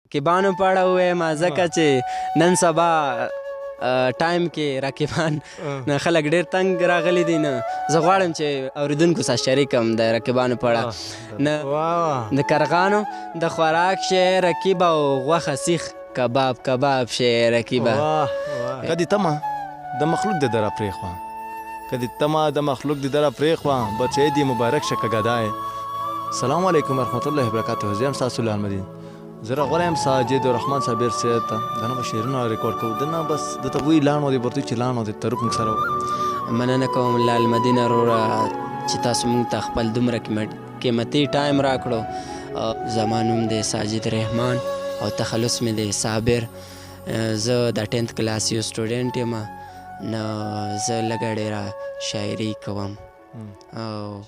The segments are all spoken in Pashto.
رقیبانو په اړه ووایم ځکه چې نن سبا ټایم کې رقیبان خلک ډېر تنګ راغلي دي. نه زه غواړم چې اورېدونکو سره شریک کړم د رقیبانو په اړه. نه د کرغانو د خوراک شی رقیب او غوښه سیخ کباب شی رقیبه. کدی تمه د مخلوق د دره پرېښوه کدی تمه د مخلوق د دره پرېښوه بچی دی مبارک شه که ګدای. السلام علیکم ورحمت الله وبرکاته. زه یم ستاسو لال مدین. زه راغلی یم ساجد الرحمن صابر صاحب ته. دا نه به شعرونه ریکارډ کوو د نه بس درته وایي لاړ دی ورته چې لاړ دی تروپ موږ سره مننه کوم لال مدین وروره چې تاسو موږ ته خپل دومره قیمتي ټایم راکړو. زما نوم دی ساجد رحمان او تخلص مې دی صابر. زه د 10th کلاس یو سټوډنټ یم. نو زه لږه ډېره شاعري کوم او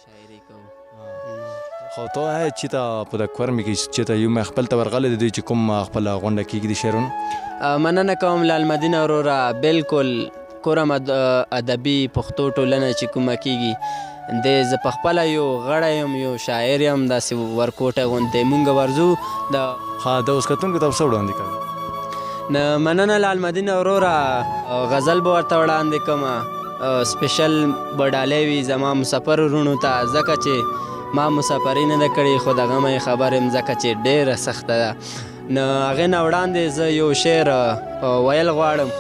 خو ته وایې چې ته په د کورمې کې چې ته یو خپل ته ورغلی د دوی چې کوم خپله غونډه کېږي د شعرونو. مننه کوم لال مدین وروره. بالکل کورم ادبي پښتو ټولنه چې کومه کېږي زه په خپله یو غړی یم یو شاعر یم. داسې ورکوټه غوندې مونږ ورځو د اوس کتونکو ته څه وړاندې کوې؟ نه مننه لال مدین وروره. غزل به ورته وړاندې کومه سپیشل به ډالۍ وي زما مسافر وروڼو ته ځکه چې ما مسافري نه ده کړې خو د غمه یې خبر یم ځکه چې ډېره سخته ده. نو هغې نه وړاندې زه یو شعر ویل غواړم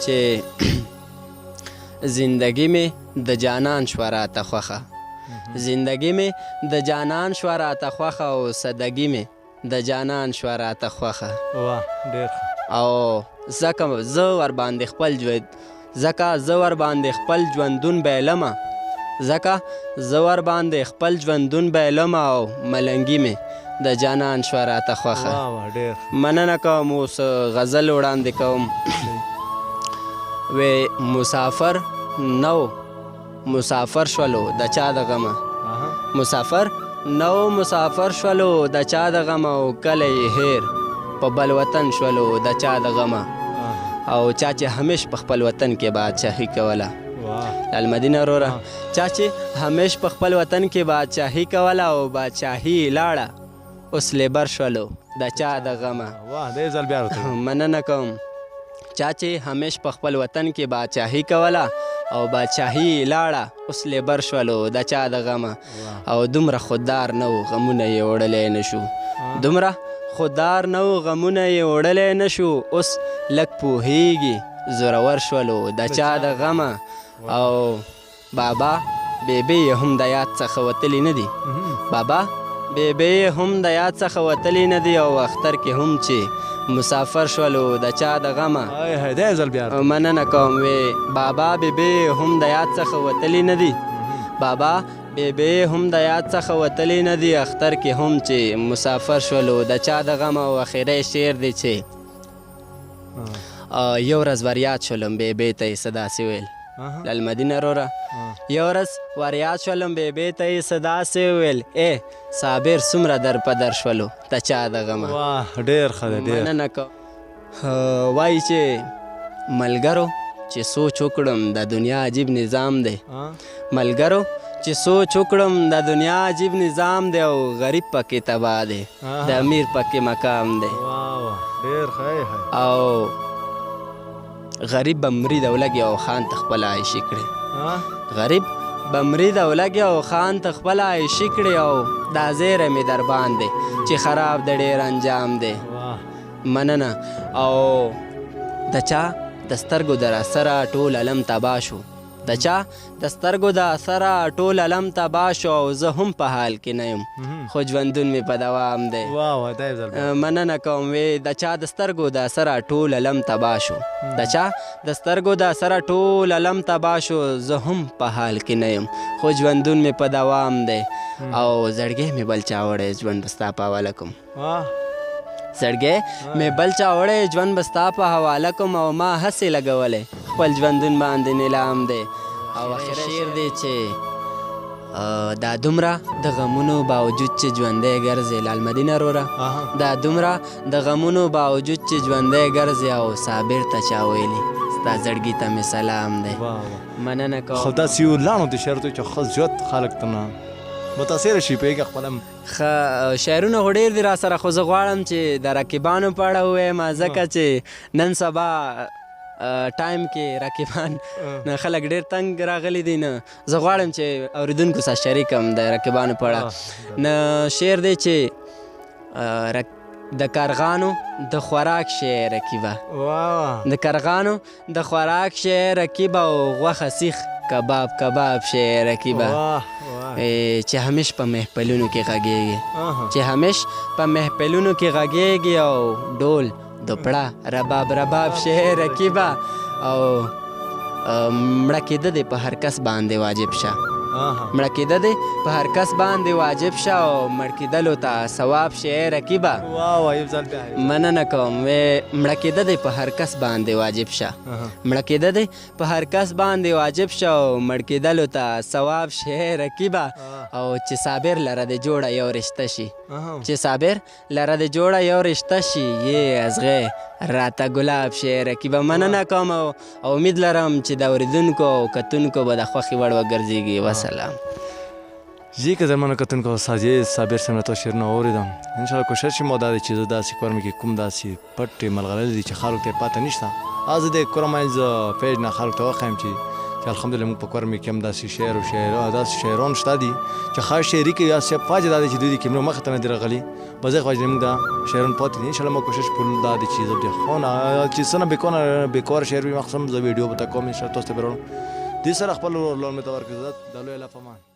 چې زندگی مې د جانان شوه راته خوښه زندگی مې د جانان شوه راته خوښه او صدګي مې د جانان شوه راته خوښه. واه ډېر او ځکه زه ورباندې خپل ژوندون بایلمه ځکه زه ورباندې خپل ژوندون بایلمه او ملنګي مې د جانان شوه راته خوښه. مننه کوم. اوس غزل وړاندې کوم. وی مسافر نو مسافر شولو د چا د غمه مسافر نو مسافر شولو د چا د غمه او کله یې هیر په بل وطن شولو د چا د غمه او چا چې همیش په خپل وطن کې بادشاهي کوله. لال مدین وروره چا چې همیش په خپل وطن کې بادشاهي کوله او بادشاهي لاړه اوس لیبر شولو د چا د غمه. مننه کوم. چا چې همیش په خپل وطن کې بادشاهي کوله او بادشاهي لاړه اوس لیبر شولو د چا د غمه او دومره خوددار نه و غمونه یې وړلی نه شو دومره خوددار نه و غمونه یې وړلی نه شو اوس لږ پوهیږي زورور شولو د چا د غمه او بابا بیبي یې هم د یاد څخه وتلی نه دي بابا بیبي یې هم د یاد څخه وتلی نه دي او اختر کې هم چې مسافر شولو د چا د غمه. مننه کوم. وی بابا بیبي هم د یاد څخه وتلی نه دي بابا بیبي هم د یاد څخه وتلی نه دي اختر کې هم چې مسافر شولو د چا د غمه. او اخیری شعر دی چې یو ورځ وریاد شولم بیبي ته یې څه داسې ویل لال مدین وروره یو ورځ وریاد شولم بیبي ته یې څه داسې ویل ای صابر څومره در په در شولو د چا د غمه. ډېر ښه دی. مننه کوم. وایي چې ملګرو چې سوچ وکړم د دنیا عجیب نظام دی ملګرو چې سوچ وکړم د دنیا عجیب نظام دی او غریب پکې تباه دی د امیر پکې مقام دی او غریب به مرید او لګي او خان ته خپله عایشي کړې غریب به مرید او لګي او خان ته خپله عایشي کړې او دا زیری مې در باندې چې خراب د ډېر انجام دی. مننه. او د چا د سترګو در اثره ټول علم تباه شو د چا د سترګو د اثره ټول علم تباه شو او زه هم په حال کې نه یم خو ژوندون مې په دوام دی. مننه کوم. وی د چا د سترګو د اثره ټول علم تباه شو د چا د سترګو د اثره ټول علم تباه شو زه هم په حال کې نه یم خو ژوندون مې په دوام دی او زړګی مې بل چا وړی ژوند به ستا په حواله کوم زړګی مې بل چا وړی ژوند به ستا په حواله کوم او ما هسې لګولی خپل ژوندون باندې نیلام دی. او اخیری شعر دی چې دا دومره د غمونو باوجود چې ژوندی ګرځې لال مدین وروره دا دومره د غمونو باوجود چې ژوندی ګرځې او صابر ته چا ویلي ستا زړګي ته مې سلام دی. مننه کوم. خو داسې یو لاڼو د شعر دی چې ښه زیات خلک ته نه متاثره شي پوهېږه خپله هم ښه شعرونه خو ډېر دي را سره خو زه غواړم چې د رقیبانو په اړه ووایم ځکه چې نن سبا ټایم کې رقیبان نه خلک ډېر تنګ راغلي دي نه زه غواړم چې اورېدونکو سره شریکم د رقیبانو په اړه نه شعر دی چې د کارغانو د خوراک شی رقیبه د کارغانو د خوراک شی رقیبه او غوښه سیخ کباب شی رقیبه چې همیش په محفلونو کې غږیږي چې همیش په محفلونو کې غږیږي او ډول دوپړه رباب شی رقیبه او مړه کېده دې په هر کس باندې واجب شه مړه کېده دې په هر کس باندې واجب شه او مړ کېدلو ته ثواب شی رقیبه مننه کوم مړه کېده دې په هر کس باندې واجب شه مړه کېده دې په هر کس باندې واجب شه او مړ کېدلو ته ثواب شی رقیبه او چې صابر لره د جوړه یو رشته شي چې صابر لره د جوړه یو رشته شي یې ازغې راته ګلاب شی رقیبه مننه کوم او امید لرم چې د اورېدونکو او کتونکو به د خوښې وړ وګرځېږي وسلام جی که زمانو کتونکو سازی صابر صاحب نه تو شعرونه واورېدم انشاءالله کوشش مو دا دی چې زه داسې کور مې کې کوم داسې پټ ملغلرې دي چې خلکو ته پاته نشته زه د کورماینز پیج نه خلکو ته وښیم چې الحمدلله موږ په کور مې کې هم داسې شعر او داسې شاعران شته دي چې خاص شاعري کوي یا فاجعه دا دی چې دوی کې موږ مخې ته نه دي راغلي بس خو موږ دا شعران پاتې دي انشاءالله ما کوشش کوم دا دی چې زه د خونه چې څه نه بیکار شعر وي مخصوص زه ویډیو به تا کوم انشاءالله تاسو ته برابر دې سره خپل لون مې ته ورکړم د لوی الله په امان